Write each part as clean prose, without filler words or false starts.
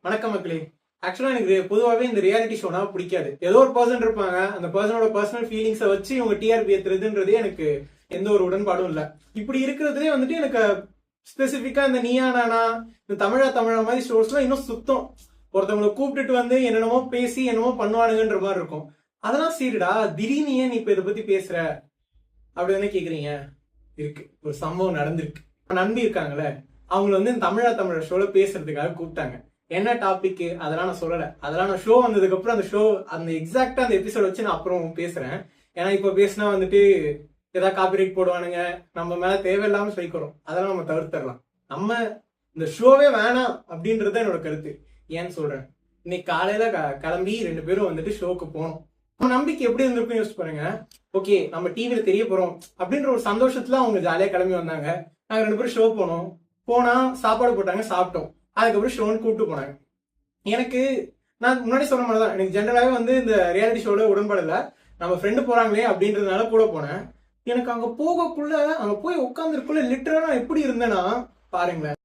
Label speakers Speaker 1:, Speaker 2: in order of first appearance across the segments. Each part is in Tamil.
Speaker 1: வணக்கம் மக்களே. ஆக்சுவலா எனக்கு பொதுவாகவே இந்த ரியாலிட்டி ஷோனா பிடிக்காது. ஏதோ ஒரு பர்சன் இருப்பாங்க, அந்த பர்சனோட பர்சனல் ஃபீலிங்ஸை வச்சு இவங்க டிஆர்பி ஏத்துறதுன்றதே எனக்கு எந்த ஒரு உடன்பாடும் இல்லை. இப்படி இருக்கிறதுலே வந்துட்டு எனக்கு ஸ்பெசிஃபிக்கா இந்த நீயா நானா, இந்த தமிழா மாதிரி ஷோஸ்லாம் இன்னும் சுத்தம். ஒருத்தவங்களை கூப்பிட்டுட்டு வந்து என்னென்னமோ பேசி என்னமோ பண்ணுவானுங்கன்ற மாதிரி இருக்கும். அதெல்லாம் சரிடா, திடீர்னு ஏன் நீ இப்ப இதை பத்தி பேசுற அப்படின்னு கேக்குறீங்க. இருக்கு, ஒரு சம்பவம் நடந்திருக்கு. நம்பி இருக்காங்களே, அவங்களை வந்து தமிழா ஷோல பேசுறதுக்காக கூப்பிட்டாங்க. என்ன டாபிக் அதெல்லாம் நான் சொல்லல. அதெல்லாம் நான் ஷோ வந்ததுக்கு அப்புறம் அந்த எக்ஸாக்டா அந்த எபிசோட் வச்சு நான் அப்புறம் பேசுறேன். ஏன்னா இப்ப பேசினா வந்துட்டு ஏதாவது காப்பிரைட் போடுவானுங்க, நம்ம மேல தேவையில்லாம சொல்லிக்கிறோம். அதெல்லாம் நம்ம தவிர்த்தரலாம். நம்ம இந்த ஷோவே வேணாம் அப்படின்றத என்னோட கருத்து. ஏன்னு சொல்றேன், இன்னைக்கு காலையில கிளம்பி 2 பேரும் வந்துட்டு ஷோக்கு போனோம். நம்ம நம்பிக்கை எப்படி இருந்திருக்கும் யோசிச்சு பாருங்க. ஓகே, நம்ம டிவியில தெரிய போறோம் அப்படின்ற ஒரு சந்தோஷத்துல அவங்க ஜாலியா கிளம்பி வந்தாங்க. நாங்க 2 பேரும் ஷோ போனா சாப்பாடு போட்டாங்க, சாப்பிட்டோம். அதுக்கப்புறம் ஷோன்னு கூப்பிட்டு போனாங்க. எனக்கு நான் முன்னாடி சொன்ன மாதிரி தான், எனக்கு ஜென்ரலாவே வந்து இந்த ரியாலிட்டி ஷோல உடன்பாடு இல்லை. நம்ம ஃப்ரெண்டு போறாங்களே அப்படின்றதுனால கூட போனேன். எனக்கு அங்க போகக்குள்ள, அங்க போய் உட்காந்துருக்குள்ள லிட்டரலா நான் எப்படி இருந்தேன்னா பாருங்களேன்.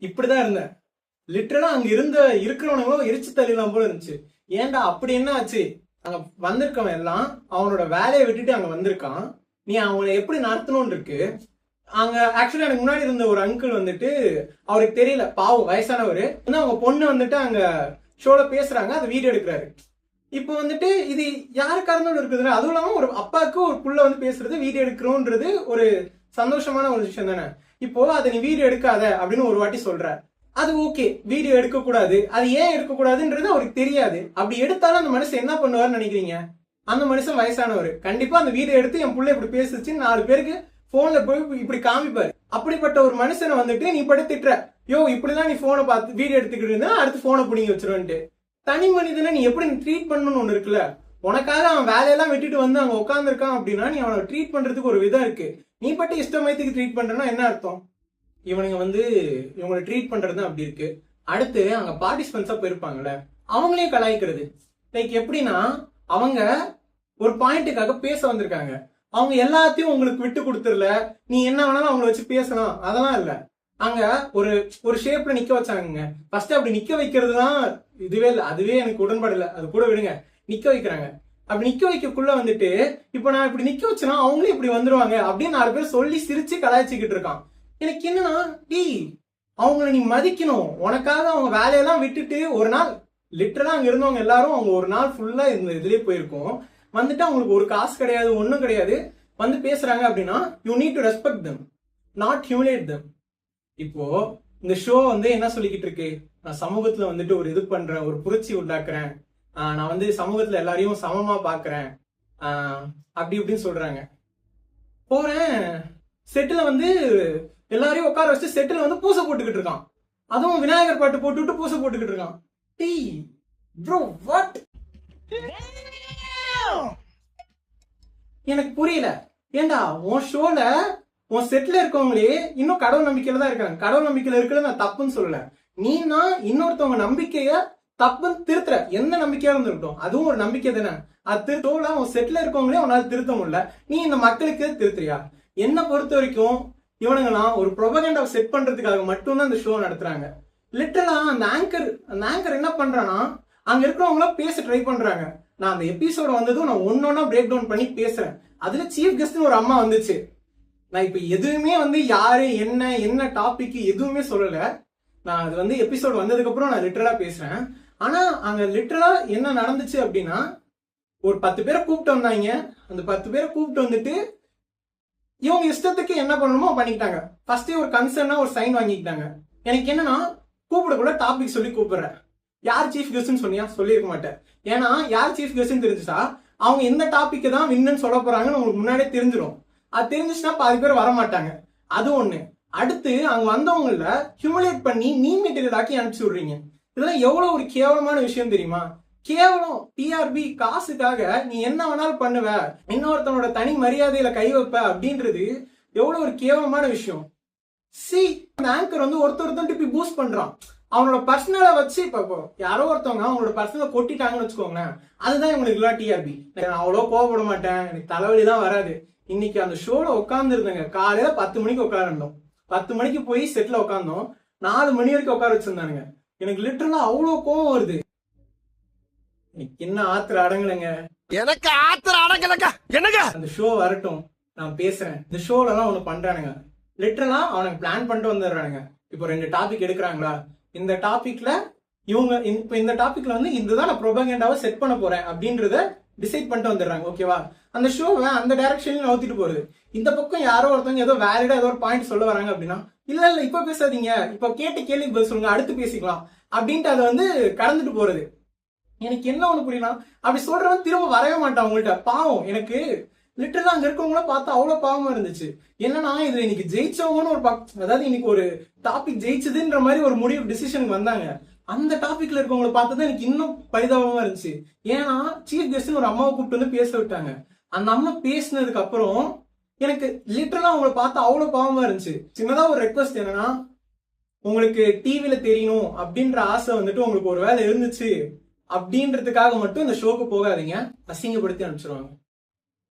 Speaker 1: இப்படிதான் இருந்தேன். லிட்டரலா அங்க இருக்கிறவனுங்களும் எரிச்சு தள்ளிலாம் போல இருந்துச்சு. ஏன்டா அப்படி என்ன ஆச்சு? அங்க வந்திருக்கவன் எல்லாம் அவனோட வேலையை விட்டுட்டு அங்க வந்திருக்கான். நீ அவனை எப்படி நடத்தணும்னு இருக்கு. அங்க ஆக்சுவலா எனக்கு முன்னாடி இருந்த ஒரு அங்கிள் வந்துட்டு அவருக்கு தெரியல, பாவம் வயசானவர். அவங்க பொண்ணு வந்துட்டு அங்க ஷோல பேசுறாங்க, அது வீடியோ எடுக்கிறாரு. இப்போ வந்துட்டு இது யாருக்கா இருந்தாலும் இருக்குதுன்னா, அதுவும் இல்லாம ஒரு அப்பாவுக்கு ஒரு புள்ள வந்து பேசுறது வீடியோ எடுக்கிறோன்றது ஒரு சந்தோஷமான ஒரு விஷயம் தானே. இப்போ அதை நீ வீடியோ எடுக்காத அப்படின்னு ஒரு வாட்டி சொல்ற, அது ஓகே, வீடியோ எடுக்க கூடாது. அது ஏன் எடுக்க கூடாதுன்றது அவருக்கு தெரியாது. அப்படி எடுத்தாலும் அந்த மனுஷன் என்ன பண்ணுவாருன்னு நினைக்கிறீங்க? அந்த மனுஷன் வயசானவர், கண்டிப்பா அந்த வீடியோ எடுத்து என் புள்ள இப்படி பேசுச்சு 4 பேருக்கு போன்ல போய் இப்படி காமிப்பாரு. அப்படிப்பட்ட ஒரு மனுஷனை வந்துட்டு நீ படுத்திட்டுற, யோ இப்படிதான் நீ போனை பார்த்து வீடியோ எடுத்துக்கிட்டு இருந்தா அடுத்து போனை பிடிங்கி வச்சிருவன்ட்டு. தனி மனிதனை நீ எப்படி ட்ரீட் பண்ணணும்னு ஒண்ணு இருக்குல்ல. உனக்காக அவன் வேலையெல்லாம் விட்டுட்டு வந்து அங்க உட்காந்துருக்கான் அப்படின்னா நீ அவனை ட்ரீட் பண்றதுக்கு ஒரு விதம் இருக்கு. நீ பட்டு இஷ்டமயத்துக்கு ட்ரீட் பண்றேன்னா என்ன அர்த்தம்? இவனுங்க வந்து இவங்களை ட்ரீட் பண்றது அப்படி இருக்கு. அடுத்து அங்க பார்ட்டிசிபென்ட்ஸா போயிருப்பாங்கல்ல, அவங்களையும் கலாய்க்கிறது. லைக் எப்படின்னா, அவங்க ஒரு பாயிண்ட்டுக்காக பேச வந்திருக்காங்க, அவங்க எல்லாத்தையும் உங்களுக்கு விட்டு கொடுத்துடல, நீ என்ன வேணாலும் அவங்கள வச்சு பேசலாம், அதெல்லாம் இல்ல. அங்க ஒரு ஒரு ஷேப்ல நிக்க வச்சாங்க. ஃபர்ஸ்ட் அப்படி நிக்க வைக்கிறது தான் இதுவே இல்லை, அதுவே எனக்கு உடன்பாடு இல்லை. அது கூட விடுங்க, நிக்க வைக்கிறாங்க. அப்படி நிக்க வைக்கக்குள்ள வந்துட்டு இப்ப நான் இப்படி நிக்க வச்சேன்னா அவங்களே இப்படி வந்துருவாங்க அப்படின்னு 4 பேர் சொல்லி சிரிச்சு கலாய்ச்சிக்கிட்டு இருக்கான். எனக்கு என்னன்னா, அவங்கள நீ மதிக்கணும். உனக்காக அவங்க வேலையெல்லாம் விட்டுட்டு ஒரு நாள் லிட்டரலா அங்க இருந்தவங்க எல்லாரும் அவங்க ஒரு நாள் ஃபுல்லா இந்த இதுலயே போயிருக்கும், வந்துட்டு அவங்களுக்கு ஒரு காசு கிடையாது, ஒண்ணும் கிடையாது, வந்து பேசுறாங்க அப்படின்னா you need to respect them, not humiliate them. இப்போ இந்த ஷோ வந்து என்ன சொல்லிக்கிட்டு இருக்கு, நான் சமூகத்துல வந்துட்டு ஒரு இது பண்றேன், ஒரு புரட்சி உண்டாக்குறேன், நான் வந்து சமூகத்துல எல்லாரையும் சமமா பாக்குறேன், அப்படி இப்படின்னு சொல்றாங்க. போறேன் செட்டுல வந்து எல்லாரையும் உட்கார வச்சு செட்டில் வந்து பூசை போட்டுக்கிட்டு இருக்கான். அதுவும் விநாயகர் பாட்டு போட்டுவிட்டு பூசை போட்டுக்கிட்டு இருக்கான். Bro what? எனக்கு புரியல. ஏண்டா உன் ஷோல உன் செட்ல இருக்கவங்களே இன்னும் கடவுள் நம்பிக்கையில தான் இருக்காங்க. கடவுள் நம்பிக்கையில இருக்கிறது நான் தப்புன்னு சொல்லல. நீனா இன்னொருத்தவங்க நம்பிக்கைய தப்புன்னு திருத்துற, எந்த நம்பிக்கையா இருந்திருக்கட்டும், அதுவும் ஒரு நம்பிக்கை தானே. அது திருத்தோல உன் செட்ல இருக்கவங்களே உன்னால திருத்த முடியல, நீ இந்த மக்களுக்கு திருத்துறியா? என்ன பொறுத்த வரைக்கும் இவனுங்களாம் ஒரு ப்ரொபகண்டா செட் பண்றதுக்காக மட்டும்தான் இந்த ஷோ நடத்துறாங்க. லிட்டரலா அந்த ஆங்கர் என்ன பண்றான்னா, அங்க இருக்கிறவங்களாம் பேச ட்ரை பண்றாங்க. நான் அந்த எபிசோட வந்ததும் நான் ஒன்னொன்னா பிரேக் டவுன் பண்ணி பேசுறேன். அதுல சீஃப் கெஸ்ட்னு ஒரு அம்மா வந்துச்சு. நான் இப்ப எதுவுமே வந்து யாரு என்ன டாபிக் எதுவுமே சொல்லல. நான் அது வந்து எபிசோட் வந்ததுக்கு அப்புறம் நான் லிட்டரலா பேசுறேன். ஆனா அங்க லிட்டரலா என்ன நடந்துச்சு அப்படின்னா, ஒரு 10 பேரை கூப்பிட்டு வந்தாங்க. அந்த 10 பேரை கூப்பிட்டு வந்துட்டு இவங்க இஷ்டத்துக்கு என்ன பண்ணணுமோ பண்ணிக்கிட்டாங்க. ஃபர்ஸ்ட் ஒரு கன்சர்னா ஒரு சைன் வாங்கிக்கிட்டாங்க. எனக்கு என்னன்னா, கூப்பிட கூட டாபிக் சொல்லி கூப்பிடுறேன். யார் சீஃப் கெஸ்ட்னு சொன்னியா? சொல்லியிருக்க மாட்டேன். ஏன்னா யார் சீஃப் கெஸ்ட்னு தெரிஞ்சுச்சா அவங்க எந்த டாபிக் தான் வின்னு சொல்ல போறாங்கன்னு உங்களுக்கு முன்னாடியே தெரிஞ்சிடும். அது தெரிஞ்சிச்சுன்னா 10 பேர் வரமாட்டாங்க. அது ஒண்ணு. அடுத்து அங்க வந்தவங்கள ஹியூமிலேட் பண்ணி மீம் மெட்டீரியல் ஆக்கி அனுப்பிச்சு விடுறீங்க. இதெல்லாம் எவ்வளவு ஒரு கேவலமான விஷயம் தெரியுமா? கேவலம் டிஆர்பி காசுக்காக நீ என்ன வேணாலும் பண்ணுவ, இன்னொருத்தனோட தனி மரியாதையில கை வைப்ப அப்படின்றது எவ்வளவு ஒரு கேவலமான விஷயம். அந்த ஆங்கர் வந்து ஒருத்தர் இப்படி பூஸ்ட் பண்றான். அவனோட பர்சனலை வச்சு இப்போ யாரோ ஒருத்தவங்க அவங்களோட பர்சனலை கொட்டிட்டாங்கன்னு வச்சுக்கோங்களேன், அதுதான் இவங்களுக்கு எல்லாம் டிஆர்பி. நான் அவ்வளோ கோவப்பட மாட்டேன், எனக்கு தலைவலி தான் வராது. இன்னைக்கு அந்த ஷோல உட்கார்ந்து இருந்தேங்க. காலையில 10 மணிக்கு உட்காரணும், 10 மணிக்கு போய் செட்ல உட்கார்ந்தோம், 4 மணி வரைக்கும் உட்கார வச்சிருந்தானுங்க. எனக்கு லிட்டரலா அவ்வளவு கோவம் வருது. எனக்கு என்ன ஆத்திர அடங்கலைங்க.
Speaker 2: எனக்கு ஆத்திர அடங்கலங்க. என்னங்க
Speaker 1: அந்த ஷோ வரட்டும், நான் பேசுறேன். இந்த ஷோல எல்லாம் ஒண்ணு பண்றானுங்க, லிட்டரலா அவனுக்கு பிளான் பண்ணிட்டு வந்துடுறானுங்க. இப்போ 2 டாபிக் எடுக்கிறாங்களா, இந்த டாபிக்ல இவங்க இப்ப இந்த டாபிக்ல வந்து இதுதான் நான் ப்ரொபகேண்டாவை செட் பண்ண போறேன் அப்படின்றத டிசைட் பண்ணிட்டு வந்துடுறாங்க. ஓகேவா, அந்த ஷோவை அந்த டைரக்ஷன்ல நவுத்திட்டு போறது. இந்த பக்கம் யாரோ ஒருத்தவங்க ஏதோ வேலிடா ஏதோ ஒரு பாயிண்ட் சொல்ல வராங்க அப்படின்னா, இல்ல இல்ல இப்ப பேசாதீங்க, இப்ப கேட்ட கேள்விக்கு பதில் சொல்லுங்க, அடுத்து பேசிக்கலாம் அப்படின்ட்டு அதை வந்து கடந்துட்டு போறது. எனக்கு என்ன ஒண்ணு புரியலாம், அப்படி சொல்றவன் திரும்ப வரவே மாட்டான் உங்கள்கிட்ட. பாவம், எனக்கு லிட்டரலா அங்க இருக்கவங்கள பார்த்தா அவ்வளவு பாவமா இருந்துச்சு. என்னன்னா இதுல இன்னைக்கு ஜெயிச்சவங்கன்னு ஒரு அதாவது இன்னைக்கு ஒரு டாபிக் ஜெயிச்சதுன்ற மாதிரி ஒரு முடிவு டிசிஷனுக்கு வந்தாங்க. அந்த டாபிக்ல இருக்கவங்களை பார்த்தது எனக்கு இன்னும் பரிதாபமா இருந்துச்சு. ஏன்னா சீஃப் கெஸ்ட்னு ஒரு அம்மாவை கூப்பிட்டு வந்து பேச விட்டாங்க. அந்த அம்மா பேசினதுக்கு அப்புறம் எனக்கு லிட்டரலா அவங்களை பார்த்தா அவ்வளவு பாவமா இருந்துச்சு. சின்னதா ஒரு ரெக்வஸ்ட் என்னன்னா, உங்களுக்கு டிவில தெரியணும் அப்படின்ற ஆசை வந்துட்டு உங்களுக்கு ஒரு வேலை இருந்துச்சு அப்படின்றதுக்காக மட்டும் இந்த ஷோக்கு போகாதீங்க, அசிங்கப்படுத்தி அனுப்பிச்சிருவாங்க.